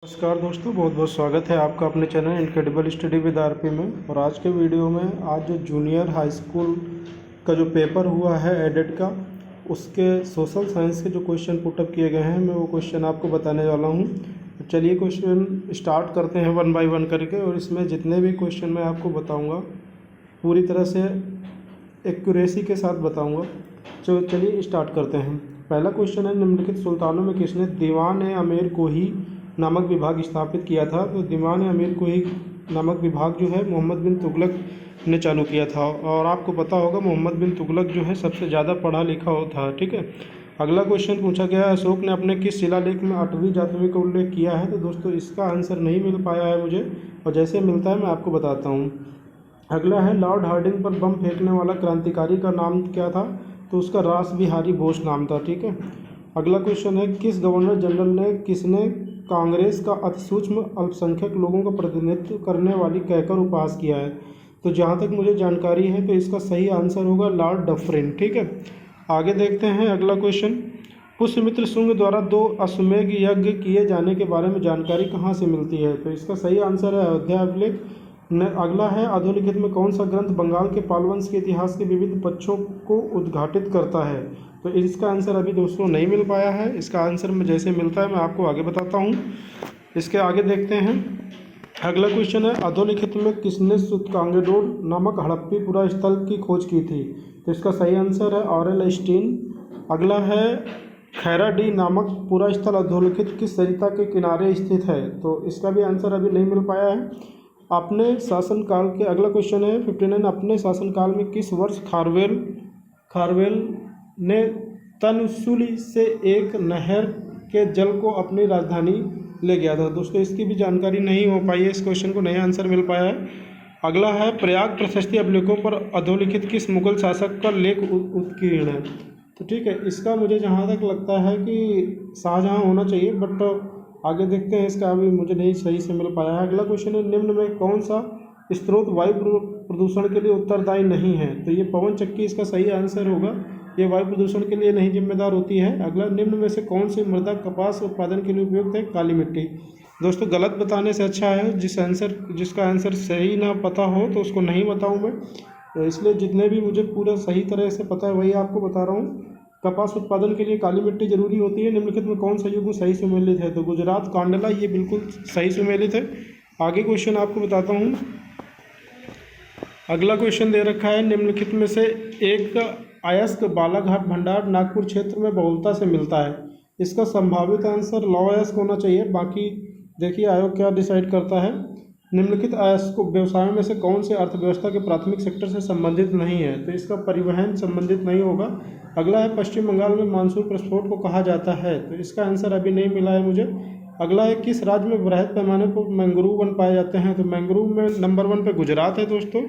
नमस्कार दोस्तों, बहुत बहुत स्वागत है आपका अपने channel incredible study with RP में। और आज के वीडियो में आज जो जूनियर हाई स्कूल का जो पेपर हुआ है एडेड का, उसके सोशल साइंस के जो क्वेश्चन पुटअप किए गए हैं, मैं वो क्वेश्चन आपको बताने वाला हूँ। तो चलिए क्वेश्चन स्टार्ट करते हैं वन बाय वन करके। और इसमें जितने भी क्वेश्चन मैं आपको बताऊँगा पूरी तरह से एक्यूरेसी के साथ बताऊँगा। तो चलिए स्टार्ट करते हैं। पहला क्वेश्चन है, निम्नलिखित सुल्तानों में किसने दीवान-ए-अमीर कोही नामक विभाग स्थापित किया था? तो दीवान-ए-अमीर कोही नामक विभाग जो है मोहम्मद बिन तुगलक ने चालू किया था। और आपको पता होगा मोहम्मद बिन तुगलक जो है सबसे ज़्यादा पढ़ा लिखा था, ठीक है। अगला क्वेश्चन पूछा गया है, अशोक ने अपने किस शिलालेख में 8वीं जातवें का उल्लेख किया है? तो दोस्तों इसका आंसर नहीं मिल पाया है मुझे, और जैसे मिलता है मैं आपको बताता हूँ। अगला है, लॉर्ड हार्डिंग पर बम फेंकने वाला क्रांतिकारी का नाम क्या था? तो उसका रास बिहारी बोस नाम था, ठीक है। अगला क्वेश्चन है, किस गवर्नर जनरल ने किसने कांग्रेस का अति सूक्ष्म अल्पसंख्यक लोगों का प्रतिनिधित्व करने वाली कहकर उपहास किया है? तो जहाँ तक मुझे जानकारी है तो इसका सही आंसर होगा लॉर्ड डफरिन, ठीक है। आगे देखते हैं अगला क्वेश्चन, पुष्यमित्र शुंग द्वारा 2 अश्वमेध यज्ञ किए जाने के बारे में जानकारी कहाँ से मिलती है? तो इसका सही आंसर है अयोध्या अभिलेख। अगला है, अधोलिखित में कौन सा ग्रंथ बंगाल के पालवंश के इतिहास के विविध पक्षों को उद्घाटित करता है? तो इसका आंसर अभी दोस्तों नहीं मिल पाया है। इसका आंसर में जैसे मिलता है मैं आपको आगे बताता हूँ। इसके आगे देखते हैं। अगला क्वेश्चन है, अधोलिखित में किसने सुतकांगेडोर नामक हड़प्पी पुरा स्थल की खोज की थी? तो इसका सही आंसर है ऑरेल स्टीन। अगला है, खैराडी नामक पुरा स्थल अधोलिखित किस सरिता के किनारे स्थित है? तो इसका भी आंसर अभी नहीं मिल पाया है। अपने शासनकाल के अगला क्वेश्चन है 59, अपने शासनकाल में किस वर्ष खारवेल ने तनसुली से एक नहर के जल को अपनी राजधानी ले गया था? दोस्तों इसकी भी जानकारी नहीं हो पाई है, इस क्वेश्चन को नहीं आंसर मिल पाया है। अगला है, प्रयाग प्रशस्ति अभिलेखों पर अधोलिखित किस मुगल शासक का लेख उत्कीर्ण है? तो ठीक है, इसका मुझे जहाँ तक लगता है कि शाहजहाँ होना चाहिए, बट आगे देखते हैं, इसका अभी मुझे नहीं सही से मिल पाया है। अगला क्वेश्चन है, निम्न में कौन सा स्रोत वायु प्रदूषण के लिए उत्तरदायी नहीं है? तो ये पवन चक्की इसका सही आंसर होगा, ये वायु प्रदूषण के लिए नहीं जिम्मेदार होती है। अगला, निम्न में से कौन सी मृदा कपास उत्पादन के लिए उपयुक्त है? काली मिट्टी। दोस्तों गलत बताने से अच्छा है जिसका आंसर सही ना पता हो तो उसको नहीं बताऊँ मैं, तो इसलिए जितने भी मुझे पूरा सही तरह से पता है वही आपको बता रहा हूँ। कपास उत्पादन के लिए काली मिट्टी जरूरी होती है। निम्नलिखित में कौन सा युग सही सुमेलित है? तो गुजरात कांडला ये बिल्कुल सही सुमेलित है। आगे क्वेश्चन आपको बताता हूँ। अगला क्वेश्चन दे रखा है, निम्नलिखित में से एक अयस्क बालाघाट भंडार नागपुर क्षेत्र में बहुलता से मिलता है? इसका संभावित आंसर लौ अयस्क होना चाहिए, बाकी देखिए आयोग क्या डिसाइड करता है। निम्नलिखित अयस्क व्यवसायों में से कौन से अर्थव्यवस्था के प्राथमिक सेक्टर से संबंधित नहीं है? तो इसका परिवहन संबंधित नहीं होगा। अगला है, पश्चिम बंगाल में मानसून प्रस्फोट को कहा जाता है? तो इसका आंसर अभी नहीं मिला है मुझे। अगला है, किस राज्य में वृहद पैमाने पर मैंग्रोव वन पाए जाते हैं? तो मैंग्रोव में नंबर 1 पे गुजरात है दोस्तों।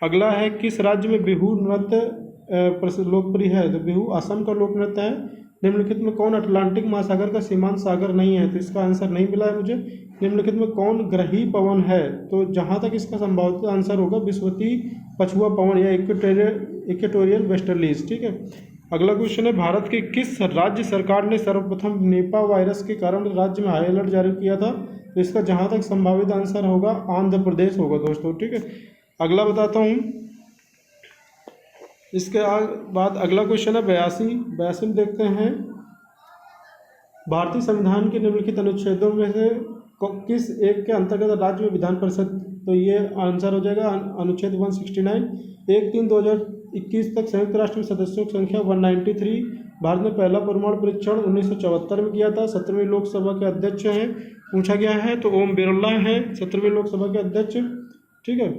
अगला है, किस राज्य में बिहू नृत्य लोकप्रिय है? तो बिहू असम का लोक नृत्य है। निम्नलिखित में कौन अटलांटिक महासागर का सीमांत सागर नहीं है? तो इसका आंसर नहीं मिला है मुझे। निम्नलिखित में कौन ग्रही पवन है? तो जहाँ तक इसका संभावित आंसर होगा विषुवती पछुआ पवन या इक्वेटोरियल वेस्टर्लीज, ठीक है। अगला क्वेश्चन है, भारत के किस राज्य सरकार ने सर्वप्रथम निपा वायरस के कारण राज्य में हाई अलर्ट जारी किया था? तो इसका जहाँ तक संभावित आंसर होगा आंध्र प्रदेश होगा दोस्तों, ठीक है। अगला बताता हूँ। इसके बाद अगला क्वेश्चन है 82 में देखते हैं, भारतीय संविधान के निम्नलिखित अनुच्छेदों में से किस एक के अंतर्गत राज्य में विधान परिषद? तो ये आंसर हो जाएगा अनुच्छेद 169। 1/3/2021 तक संयुक्त राष्ट्र में सदस्यों की संख्या 193। भारत ने पहला परमाणु परीक्षण 1974 में किया था। 17वीं लोकसभा के अध्यक्ष हैं, पूछा गया है तो ओम बिरला हैं 17वीं लोकसभा के अध्यक्ष, ठीक है।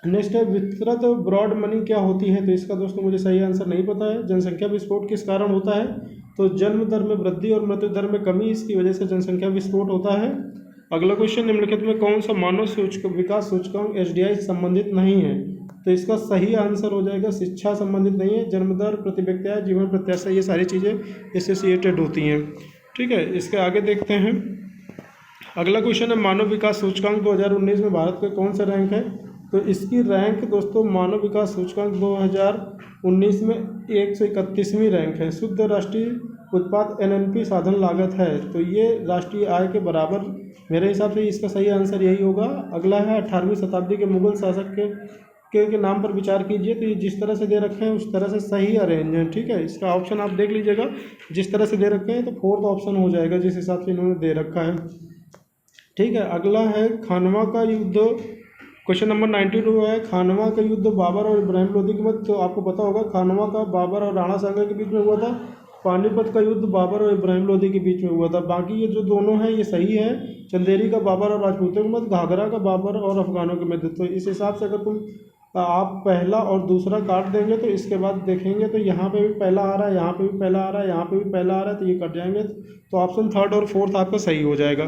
नेक्स्ट है, विस्तृत ब्रॉड मनी क्या होती है? तो इसका दोस्तों मुझे सही आंसर नहीं पता है। जनसंख्या विस्फोट किस कारण होता है? तो जन्म दर में वृद्धि और मृत्यु दर में कमी, इसकी वजह से जनसंख्या विस्फोट होता है। अगला क्वेश्चन, निम्नलिखित में कौन सा मानव विकास सूचकांक SDI संबंधित नहीं है? तो इसका सही आंसर हो जाएगा शिक्षा संबंधित नहीं है। जन्म दर, प्रति व्यक्ति आय, जीवन प्रत्याशा, ये सारी चीज़ें एसोसिएटेड होती हैं, ठीक है। इसके आगे देखते हैं। अगला क्वेश्चन है, मानव विकास सूचकांक 2019 में भारत का कौन सा रैंक है? तो इसकी रैंक दोस्तों मानव विकास सूचकांक 2019 में 131वीं रैंक है। शुद्ध राष्ट्रीय उत्पाद NNP साधन लागत है, तो ये राष्ट्रीय आय के बराबर मेरे हिसाब से इसका सही आंसर यही होगा। अगला है 18वीं शताब्दी के मुगल शासक के नाम पर विचार कीजिए। तो ये जिस तरह से दे रखे हैं उस तरह से सही अरेंज है, ठीक है। इसका ऑप्शन आप देख लीजिएगा, जिस तरह से दे रखे हैं तो फोर्थ ऑप्शन हो जाएगा जिस हिसाब से इन्होंने दे रखा है, ठीक है। अगला है खानवा का युद्ध, क्वेश्चन नंबर 92 है, खानवा का युद्ध बाबर और इब्राहिम लोदी के मध्य। तो आपको पता होगा खानवा का बाबर और राणा सांगा के बीच में हुआ था, पानीपत का युद्ध बाबर और इब्राहिम लोदी के बीच में हुआ था। बाकी ये जो दोनों हैं ये सही है, चंदेरी का बाबर और राजपूतों के मध्य, घाघरा का बाबर और अफगानों के मध्य। तो इस हिसाब से अगर आप पहला और दूसरा काट देंगे तो इसके बाद देखेंगे तो यहाँ पे भी पहला आ रहा है, यहाँ पे भी पहला आ रहा है, यहाँ पे भी पहला आ रहा है, तो ये कट जाएंगे। तो ऑप्शन थर्ड और फोर्थ आपका सही हो जाएगा।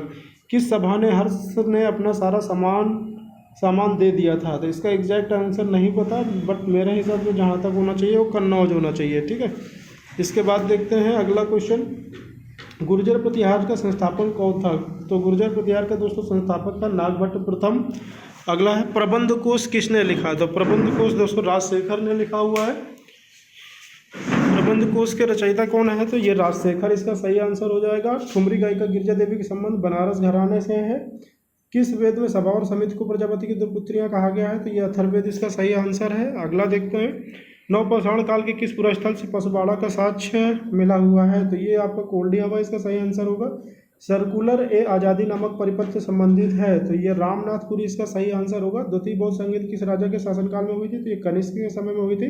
किस सभा ने हर्ष ने अपना सारा सामान दे दिया था? तो इसका एग्जैक्ट आंसर नहीं पता, बट मेरे हिसाब से जहाँ तक होना चाहिए वो कन्नौज होना चाहिए, ठीक है। इसके बाद देखते हैं अगला क्वेश्चन, गुर्जर प्रतिहार का संस्थापक कौन था? तो गुर्जर प्रतिहार का दोस्तों संस्थापक था नागभट्ट प्रथम। अगला है प्रबंध कोश किसने लिखा? तो प्रबंध कोश दोस्तों राजशेखर ने लिखा हुआ है। प्रबंध कोश के रचयिता कौन है? तो ये राजशेखर इसका सही आंसर हो जाएगा। ठुमरी गायिका गिरिजा देवी के संबंध बनारस घराने से है। किस वेद में सभा और समिति को प्रजापति की दो पुत्रियां कहा गया है? तो ये अथर्ववेद इसका सही आंसर है। अगला देखते हैं, नवपाषाण काल के किस पुरास्थल से पशुबाड़ा का साक्ष्य मिला हुआ है? तो ये आपका कोल्डी हवा इसका सही आंसर होगा। सर्कुलर ए आज़ादी नामक परिपथ से संबंधित है, तो ये रामनाथपुरी इसका सही आंसर होगा। द्वितीय बौद्ध संगीत किस राजा के शासनकाल में हुई थी? तो ये कनिष्क के समय में हुई थी।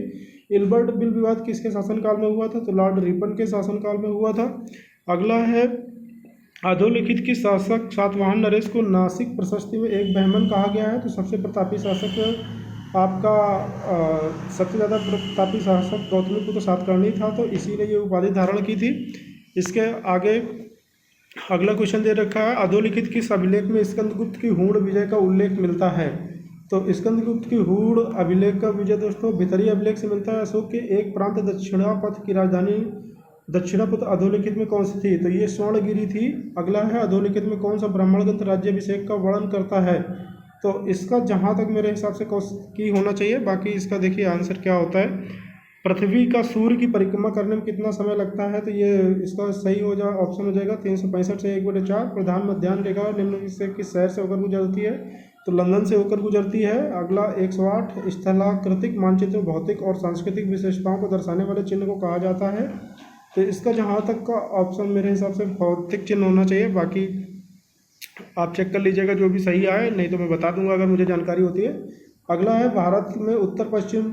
इल्बर्ट बिल विवाद किसके शासनकाल में हुआ था? तो लॉर्ड रिपन के शासनकाल में हुआ था। अगला है, अधोलिखित किस शासक सातवाहन नरेश को नासिक प्रशस्ति में एक बहमन कहा गया है? तो सबसे प्रतापी शासक आपका सबसे ज़्यादा प्रतापी शासक गौतमीपुत्र सातकर्णी था, तो इसी ने ये उपाधि धारण की थी। इसके आगे अगला क्वेश्चन दे रखा है, अधोलिखित किस अभिलेख में स्कंदगुप्त की हूण विजय का उल्लेख मिलता है? तो स्कंदगुप्त की हूण अभिलेख का विजय दोस्तों भितरी अभिलेख से मिलता है। अशोक के एक प्रांत दक्षिणापथ की राजधानी दक्षिणापथ अधोलिखित में कौन सी थी? तो ये स्वर्णगिरी थी। अगला है, अधोलिखित में कौन सा ब्राह्मण ग्रंथ राज्याभिषेक का वर्णन करता है? तो इसका जहाँ तक मेरे हिसाब से की होना चाहिए, बाकी इसका देखिए आंसर क्या होता है। पृथ्वी का सूर्य की परिक्रमा करने में कितना समय लगता है? तो ये इसका सही हो जा ऑप्शन हो जाएगा 365 से 1/4। प्रधान मध्याह्न रेखा निम्न से किस शहर से होकर गुजरती है? तो लंदन से होकर गुजरती है। अगला 108, स्थलाकृतिक मानचित्र भौतिक और सांस्कृतिक विशेषताओं को दर्शाने वाले चिन्ह को कहा जाता है। तो इसका जहाँ तक का ऑप्शन मेरे हिसाब से भौतिक चिन्ह होना चाहिए, बाकी आप चेक कर लीजिएगा जो भी सही आए, नहीं तो मैं बता दूंगा अगर मुझे जानकारी होती है। अगला है, भारत में उत्तर पश्चिम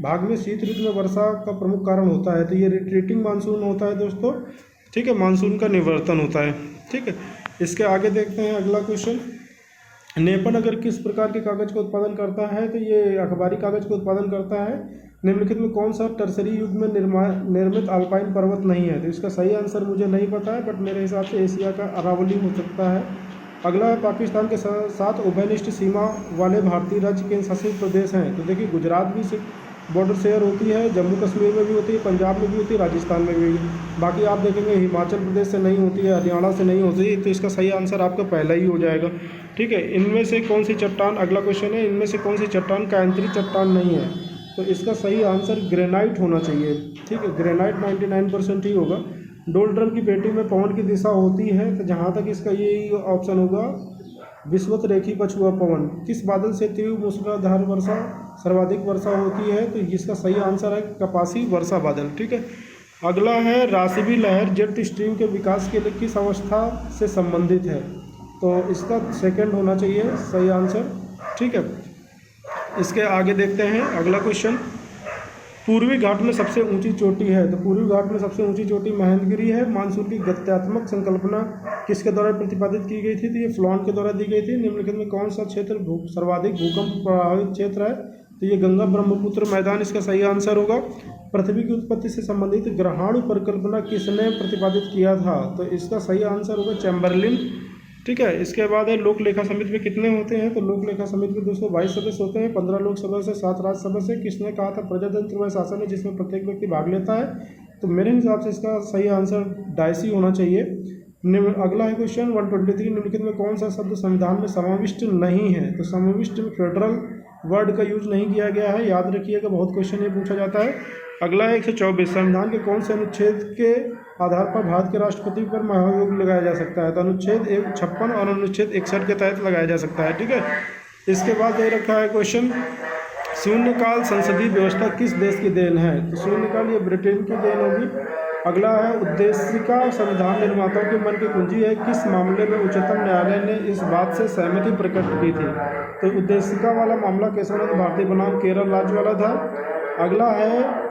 भाग में शीत ऋतु में वर्षा का प्रमुख कारण होता है? तो ये रिट्रीटिंग मानसून होता है दोस्तों, ठीक है, मानसून का निवर्तन होता है, ठीक है। इसके आगे देखते हैं अगला क्वेश्चन, नेपन अगर किस प्रकार के कागज का उत्पादन करता है? तो ये अखबारी कागज का उत्पादन करता है। निम्नलिखित में कौन सा टर्सरी युग में निर्मित अल्पाइन पर्वत नहीं है? तो इसका सही आंसर मुझे नहीं पता है, बट मेरे हिसाब से एशिया का अरावली हो सकता है। अगला है, पाकिस्तान के साथ उभयनिष्ठ सीमा वाले भारतीय राज्य केंद्र शासित प्रदेश हैं? तो देखिए गुजरात भी बॉर्डर शेयर होती है, जम्मू कश्मीर में भी होती है, पंजाब में भी होती है, राजस्थान में भी। बाकी आप देखेंगे हिमाचल प्रदेश से नहीं होती है, हरियाणा से नहीं होती है, तो इसका सही आंसर आपका पहला ही हो जाएगा, ठीक है। इनमें से कौन सी चट्टान, अगला क्वेश्चन है, इनमें से कौन सी चट्टान कायंत्री चट्टान नहीं है? तो इसका सही आंसर ग्रेनाइट होना चाहिए, ठीक है, ग्रेनाइट 99% ही होगा। डोल ड्रम की पेटी में पवन की दिशा होती है, तो जहाँ तक इसका यही ऑप्शन होगा, विषुवत रेखी पछुआ पवन। किस बादल से तीव्र मूसलाधार वर्षा सर्वाधिक वर्षा होती है? तो इसका सही आंसर है कपासी वर्षा बादल, ठीक है। अगला है, राशिबी लहर जेट स्ट्रीम के विकास के लिए किस अवस्था से संबंधित है? तो इसका सेकंड होना चाहिए सही आंसर, ठीक है। इसके आगे देखते हैं अगला क्वेश्चन, पूर्वी घाट में सबसे ऊंची चोटी है? तो पूर्वी घाट में सबसे ऊंची चोटी महेंद्रगिरी है। मानसून की गत्यात्मक संकल्पना किसके द्वारा प्रतिपादित की गई थी? तो ये फ्लॉन के द्वारा दी गई थी। निम्नलिखित में कौन सा क्षेत्र सर्वाधिक भूकंप प्रभावित क्षेत्र है? तो ये गंगा ब्रह्मपुत्र मैदान इसका सही आंसर होगा। पृथ्वी की उत्पत्ति से संबंधित ग्रहाणु परिकल्पना किसने प्रतिपादित किया था? तो इसका सही आंसर होगा चैम्बरलिन, ठीक है। इसके बाद है, लोक लेखा समिति में कितने होते हैं? तो लोक लेखा समिति में 222 सदस्य होते हैं, 15 लोकसभा से 7 राज्यसभा से। किसने कहा था? प्रजातंत्र व शासन है, जिसमें प्रत्येक व्यक्ति भाग लेता है। तो मेरे हिसाब से इसका सही आंसर डायसी होना चाहिए। अगला है क्वेश्चन 123, निम्नलिखित में कौन सा शब्द संविधान में समाविष्ट नहीं है? तो समाविष्ट में फेडरल वर्ड का यूज नहीं किया गया है, याद रखिएगा, बहुत क्वेश्चन ये पूछा जाता है। अगला है 124, संविधान के कौन से अनुच्छेद के आधार पर भारत के राष्ट्रपति पर महाभियोग लगाया जा सकता है? तो अनुच्छेद 156 और अनुच्छेद 61 के तहत लगाया जा सकता है। ठीक है। इसके बाद दे रखा है क्वेश्चन, शून्यकाल संसदीय व्यवस्था किस देश की देन है? तो शून्यकाल ये ब्रिटेन की देन होगी। अगला है, उद्देशिका संविधान निर्माताओं के मन की कुंजी है, किस मामले में उच्चतम न्यायालय ने इस बात से सहमति प्रकट की थी? तो उद्देशिका वाला मामला केशवानंद भारती बनाम केरल राज्य वाला था। अगला है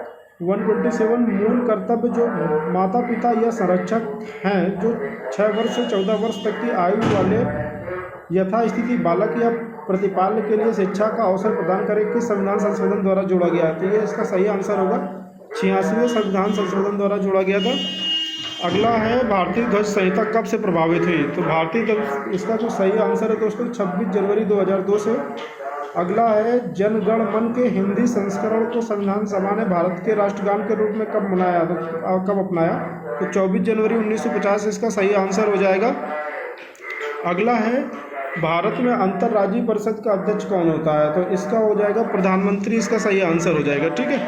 127, मूल कर्तव्य जो माता पिता या संरक्षक हैं जो 6 वर्ष से 14 वर्ष तक की आयु वाले यथास्थिति बालक या प्रतिपाल्य के लिए शिक्षा का अवसर प्रदान करें, किस संविधान संशोधन द्वारा जोड़ा गया है? तो ये इसका सही आंसर होगा 86वें संविधान संशोधन द्वारा जोड़ा गया था। अगला है, भारतीय ध्वज संहिता कब से प्रभावित हुई? तो भारतीय ध्वज, इसका जो सही आंसर है दोस्तों 26 जनवरी 2002 से। अगला है, जनगण मन के हिंदी संस्करण को संविधान सभा ने भारत के राष्ट्रगान के रूप में कब मनाया, तो कब अपनाया? तो 24 जनवरी 1950 इसका सही आंसर हो जाएगा। अगला है, भारत में अंतर्राज्यीय परिषद का अध्यक्ष कौन होता है? तो इसका हो जाएगा प्रधानमंत्री, इसका सही आंसर हो जाएगा। ठीक है।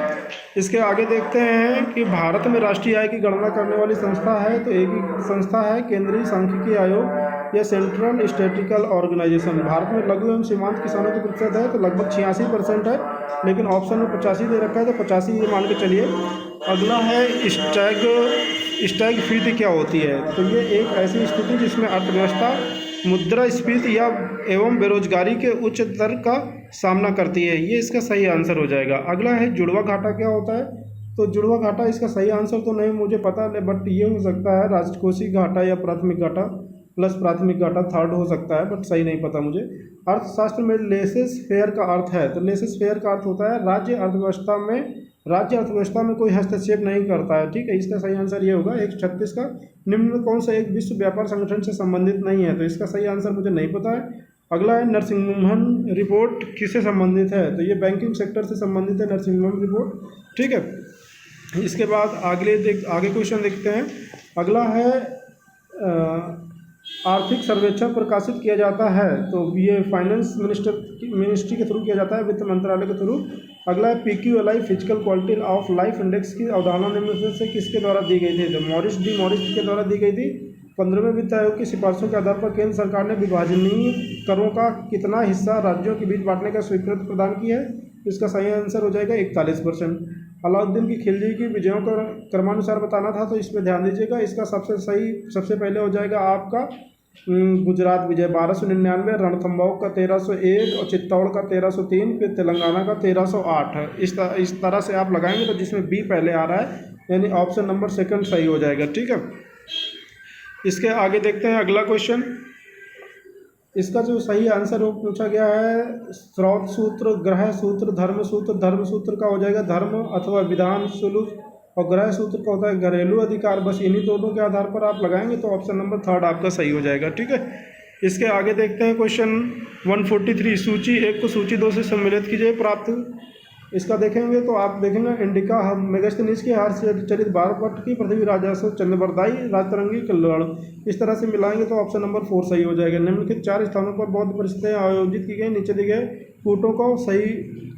इसके आगे देखते हैं कि भारत में राष्ट्रीय आय की गणना करने वाली संस्था है, तो एक ही संस्था है केंद्रीय सांख्यिकी आयोग या सेंट्रल स्टैटिस्टिकल ऑर्गेनाइजेशन। भारत में लघु एवं सीमांत किसानों की प्रतिशत है तो लगभग 86% है, लेकिन ऑप्शन में 85 दे रखा है तो 85 ये मान के चलिए। अगला है, स्टैग्फीति क्या होती है? तो ये एक ऐसी स्थिति जिसमें अर्थव्यवस्था मुद्रास्फीति या एवं बेरोजगारी के उच्च दर का सामना करती है, ये इसका सही आंसर हो जाएगा। अगला है, जुड़वा घाटा क्या होता है? तो जुड़वा घाटा, इसका सही आंसर तो नहीं मुझे पता, बट ये हो सकता है राजकोषीय घाटा या प्राथमिक घाटा प्लस प्राथमिक घाटा, थर्ड हो सकता है, बट सही नहीं पता मुझे। अर्थशास्त्र में लेसेस फेयर का अर्थ है, तो लेसेस फेयर का अर्थ होता है राज्य अर्थव्यवस्था में कोई हस्तक्षेप नहीं करता है। ठीक है। इसका सही आंसर ये होगा 136 का। निम्न में कौन सा एक विश्व व्यापार संगठन से संबंधित नहीं है? तो इसका सही आंसर मुझे नहीं पता है। अगला है, नरसिम्हन रिपोर्ट किससे संबंधित है? तो ये बैंकिंग सेक्टर से संबंधित है नरसिम्हन रिपोर्ट। ठीक है। इसके बाद आगे क्वेश्चन देखते हैं। अगला है, आर्थिक सर्वेक्षण प्रकाशित किया जाता है, तो ये फाइनेंस मिनिस्ट्री के थ्रू किया जाता है, वित्त मंत्रालय के थ्रू। अगला है, PQLI physical quality of life index की अवधारणा निम्न से किसके द्वारा दी गई थी? तो मॉरिस के द्वारा दी गई थी। 15वें वित्त आयोग की सिफारिशों के आधार पर केंद्र सरकार ने विभाजनीय करों का कितना हिस्सा राज्यों के बीच बांटने का स्वीकृति प्रदान की है? इसका सही आंसर हो जाएगा 41%। अलाउद्दीन की खिलजी की विजयों का क्रमानुसार बताना था, तो इस पर ध्यान दीजिएगा। इसका सबसे पहले हो जाएगा आपका गुजरात विजय 1299, रणथंभौर का 1301 और चित्तौड़ का 1303, फिर तेलंगाना का 1308। इस तरह से आप लगाएंगे तो जिसमें बी पहले आ रहा है, यानी ऑप्शन नंबर सेकंड सही हो जाएगा। ठीक है। इसके आगे देखते हैं अगला क्वेश्चन। इसका जो सही आंसर वो पूछा गया है, स्रोत सूत्र, ग्रह सूत्र, धर्म सूत्र का हो जाएगा धर्म अथवा विधान सुलूक, और ग्रह सूत्र का होता है घरेलू अधिकार। बस इन्हीं दोनों के आधार पर आप लगाएंगे तो ऑप्शन नंबर थर्ड आपका सही हो जाएगा। ठीक है। इसके आगे देखते हैं क्वेश्चन 143, सूची 1 को सूची 2 से सम्मिलित कीजिए प्राप्त। इसका देखेंगे तो आप देखेंगे, इंडिका मेगास्थनीज के हार चरित बारपट की पृथ्वी राजस्व चंद्रबरदाई राजतरंगी कल्याण, इस तरह से मिलाएंगे तो ऑप्शन नंबर 4 सही हो जाएगा। निम्नलिखित 4 स्थानों पर बौद्ध परिषदें आयोजित की गई, नीचे दिए गए कूटों को सही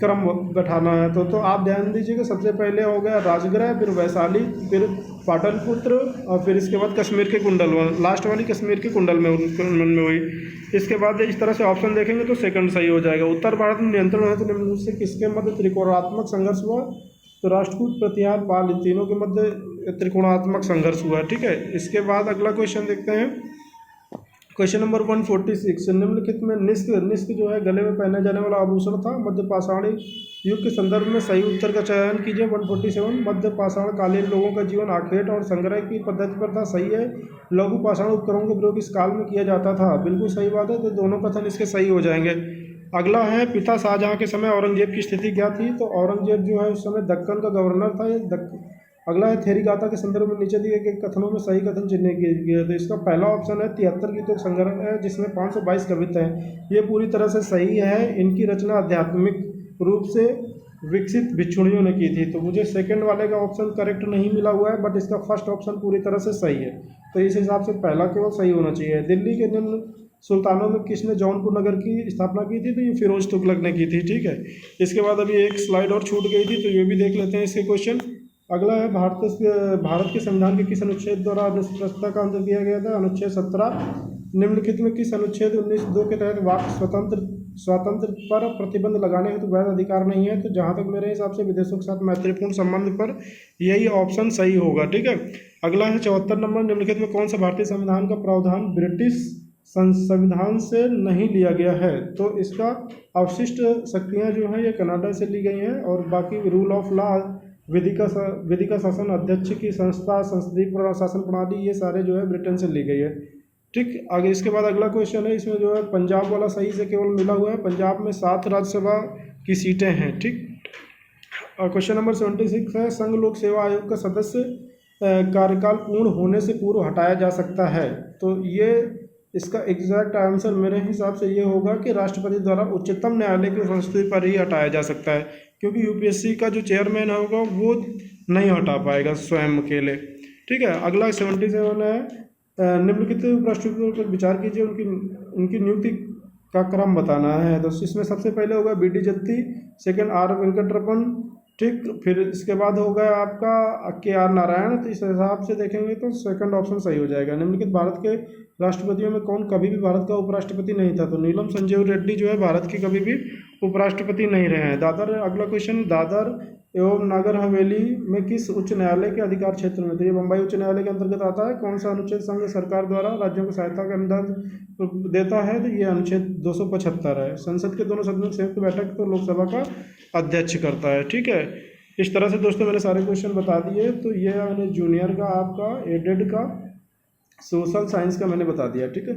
क्रम बैठाना है। तो आप ध्यान दीजिएगा, सबसे पहले हो गया राजगृह, फिर वैशाली, फिर पाटलिपुत्र, और फिर इसके बाद कश्मीर के कुंडल, लास्ट वाली कश्मीर के कुंडल में हुई। इसके बाद इस तरह से ऑप्शन देखेंगे तो सेकंड सही हो जाएगा। उत्तर भारत में नियंत्रण है तो निम्न से किसके मध्य त्रिकोणात्मक संघर्ष हुआ? तो राष्ट्रकूट, प्रतिहार, पाल, इन तीनों के मध्य त्रिकोणात्मक संघर्ष हुआ। ठीक है। इसके बाद अगला क्वेश्चन देखते हैं, क्वेश्चन नंबर 146, निम्नलिखित में निष्क जो है गले में पहने जाने वाला आभूषण था, मध्य पाषाणी युग के संदर्भ में सही उत्तर का चयन कीजिए। 147, मध्य पाषाण कालीन लोगों का जीवन आखेट और संग्रह की पद्धति पर था, सही है। लघु पाषाण उपकरणों का प्रयोग इस काल में किया जाता था, बिल्कुल सही बात है, तो दोनों कथन इसके सही हो जाएंगे। अगला है, पिता शाहजहाँ के समय औरंगजेब की स्थिति क्या थी? तो औरंगजेब जो है उस समय दक्कन का गवर्नर था। अगला है, थेरी गाथा के संदर्भ में नीचे दिए गए कथनों में सही कथन चिन्हित किए गए। तो इसका पहला ऑप्शन है 73 गीतों का संग्रह है जिसमें 522 कविता हैं, ये पूरी तरह से सही है। इनकी रचना आध्यात्मिक रूप से विकसित भिक्षुणियों ने की थी। तो मुझे सेकंड वाले का ऑप्शन करेक्ट नहीं मिला हुआ है, बट इसका फर्स्ट ऑप्शन पूरी तरह से सही है, तो इस हिसाब से पहला केवल सही होना चाहिए। दिल्ली के निम्न सुल्तानों में किसने जौनपुर नगर की स्थापना की थी? तो ये फिरोज तुगलक ने की थी। ठीक है। इसके बाद अभी एक स्लाइड और छूट गई थी, तो ये भी देख लेते हैं इसके क्वेश्चन। अगला है भारत के संविधान के किस अनुच्छेद द्वारा अनिश्चितता का अंत दिया गया था? अनुच्छेद 17। निम्नलिखित में किस अनुच्छेद 19(2) के तहत वाक स्वातंत्र पर प्रतिबंध लगाने हेतु वैध अधिकार नहीं है? तो जहाँ तक मेरे हिसाब से विदेशों के साथ मैत्रीपूर्ण संबंध पर यही ऑप्शन सही होगा। ठीक है। अगला है 74 नंबर। निम्नलिखित में कौन सा भारतीय संविधान का प्रावधान ब्रिटिश संविधान से नहीं लिया गया है? तो इसका अवशिष्ट शक्तियाँ जो हैं ये कनाडा से ली गई हैं, और बाकी रूल ऑफ लॉ, विधि का शासन, अध्यक्ष की संस्था, संसदीय शासन प्रणाली, ये सारे जो है ब्रिटेन से ली गई है। ठीक। आगे इसके बाद अगला क्वेश्चन है, इसमें जो है पंजाब वाला सही से केवल मिला हुआ है। पंजाब में 7 राज्यसभा की सीटें हैं। ठीक। और क्वेश्चन नंबर 76 है, संघ लोक सेवा आयोग का सदस्य कार्यकाल पूर्ण होने से पूर्व हटाया जा सकता है? तो ये इसका एग्जैक्ट आंसर मेरे हिसाब से ये होगा कि राष्ट्रपति द्वारा उच्चतम न्यायालय की संस्तुति पर ही हटाया जा सकता है, क्योंकि यूपीएससी का जो चेयरमैन होगा वो नहीं हटा पाएगा स्वयं अकेले। ठीक है। अगला 77 है, निम्नलिखित उपराष्ट्रपतियों पर विचार कीजिए, उनकी नियुक्ति का क्रम बताना है। तो इसमें सबसे पहले होगा BD Jatti, second are Venkataraman. ठीक। फिर इसके बाद होगा आपका KR नारायण। तो इस हिसाब से देखेंगे तो सेकंड ऑप्शन सही हो जाएगा। निम्नलिखित भारत के राष्ट्रपतियों में कौन कभी भी भारत का उपराष्ट्रपति नहीं था? तो नीलम संजीव रेड्डी जो है भारत के कभी भी उपराष्ट्रपति नहीं रहे हैं। दादर, अगला क्वेश्चन, दादर एवं नागर हवेली में किस उच्च न्यायालय के अधिकार क्षेत्र में? तो ये बम्बई उच्च न्यायालय के अंतर्गत आता है। कौन सा अनुच्छेद संघ सरकार द्वारा राज्यों को सहायता का अनुदान देता है? तो ये अनुच्छेद 275 है। संसद के दोनों सदनों की संयुक्त बैठक तो लोकसभा का अध्यक्ष करता है। ठीक है। इस तरह से दोस्तों मैंने सारे क्वेश्चन बता दिए। तो ये मैंने जूनियर का, आपका एडेड का, सोशल साइंस का मैंने बता दिया। ठीक है।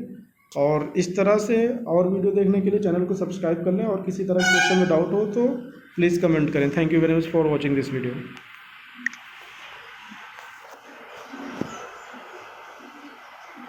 और इस तरह से और वीडियो देखने के लिए चैनल को सब्सक्राइब कर लें, और किसी तरह के क्वेश्चन में डाउट हो तो प्लीज़ कमेंट करें। Thank you very much for watching this video.